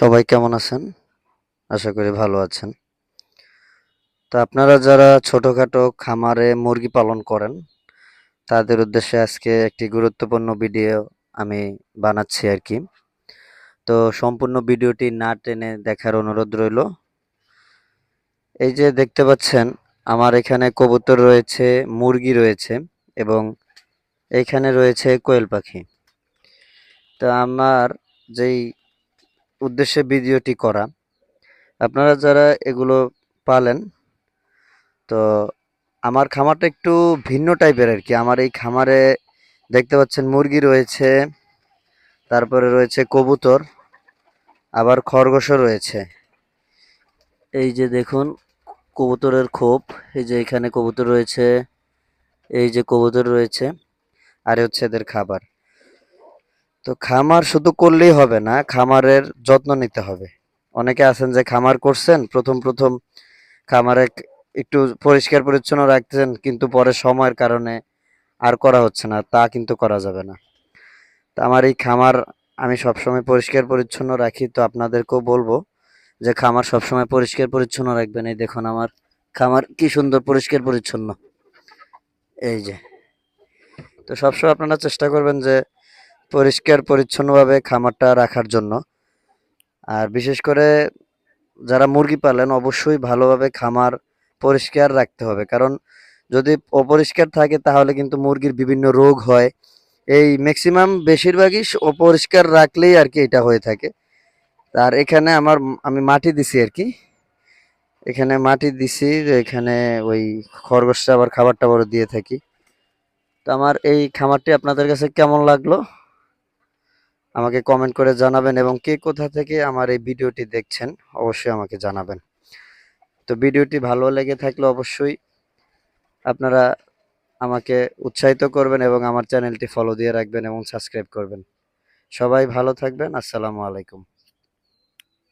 সবাই কেমন আছেন? আশা করি ভালো আছেন। তো আপনারা যারা ছোটখাটো খামারে মুরগি পালন করেন, তাদের উদ্দেশ্যে আজকে একটি গুরুত্বপূর্ণ ভিডিও আমি বানাচ্ছি আরকি। তো সম্পূর্ণ ভিডিওটি না টেনে দেখার অনুরোধ রইলো। এই যে দেখতে পাচ্ছেন, আমার এখানে কবুতর রয়েছে, মুরগি রয়েছে এবং এইখানে রয়েছে কোয়েল পাখি। তো আমার যেই উদ্দেশ্যে ভিডিওটি করা, আপনারা যারা এগুলো পালেন, তো আমার খামারটা একটু ভিন্ন টাইপের আরকি। আমার এই খামারে দেখতে পাচ্ছেন মুরগি রয়েছে, তারপরে রয়েছে কবুতর, আবার খরগোশও রয়েছে। এই যে দেখুন কবুতরের খোপ, এই যে এখানে কবুতর রয়েছে, এই যে কবুতর রয়েছে, আর হচ্ছে এদের খাবার। তো খামার শুধু করলেই হবে না, খামারের যত্ন নিতে হবে। অনেকে আছেন যে খামার করছেন, প্রথম খামারে একটু পরিষ্কার পরিচ্ছন্ন রাখতেছেন, কিন্তু পরে সময়ের কারণে আর করা হচ্ছে না, তা কিন্তু করা যাবে না। তো আমার এই খামার আমি সবসময় পরিষ্কার পরিচ্ছন্ন রাখি, তো আপনাদেরকেও বলবো যে খামার সবসময় পরিষ্কার পরিচ্ছন্ন রাখবেন। এই দেখুন আমার খামার কি সুন্দর পরিষ্কার পরিচ্ছন্ন। এই যে, তো সবসময় আপনারা চেষ্টা করবেন যে পরিষ্কার পরিচ্ছন্নভাবে খামারটা রাখার জন্য। আর বিশেষ করে যারা মুরগি পালেন অবশ্যই ভালোভাবে খামার পরিষ্কার রাখতে হবে, কারণ যদি অপরিষ্কার থাকে তাহলে কিন্তু মুরগির বিভিন্ন রোগ হয়। এই ম্যাক্সিমাম বেশিরভাগই অপরিষ্কার রাখলেই আর কি এটা হয়ে থাকে। আর এখানে আমি মাটি দিছি আর কি, এখানে মাটি দিছি যে এখানে ওই খরগোশটা আবার খাবার টাবারও দিয়ে থাকি। তো আমার এই খামারটি আপনাদের কাছে কেমন লাগলো আমাকে কমেন্ট করে জানাবেন, এবং কে কোথা থেকে আমার এই ভিডিওটি দেখছেন অবশ্যই আমাকে জানাবেন। তো ভিডিওটি ভালো লেগে থাকলে অবশ্যই আপনারা আমাকে উৎসাহিত করবেন এবং আমার চ্যানেলটি ফলো দিয়ে রাখবেন এবং সাবস্ক্রাইব করবেন। সবাই ভালো থাকবেন। আসসালামু আলাইকুম।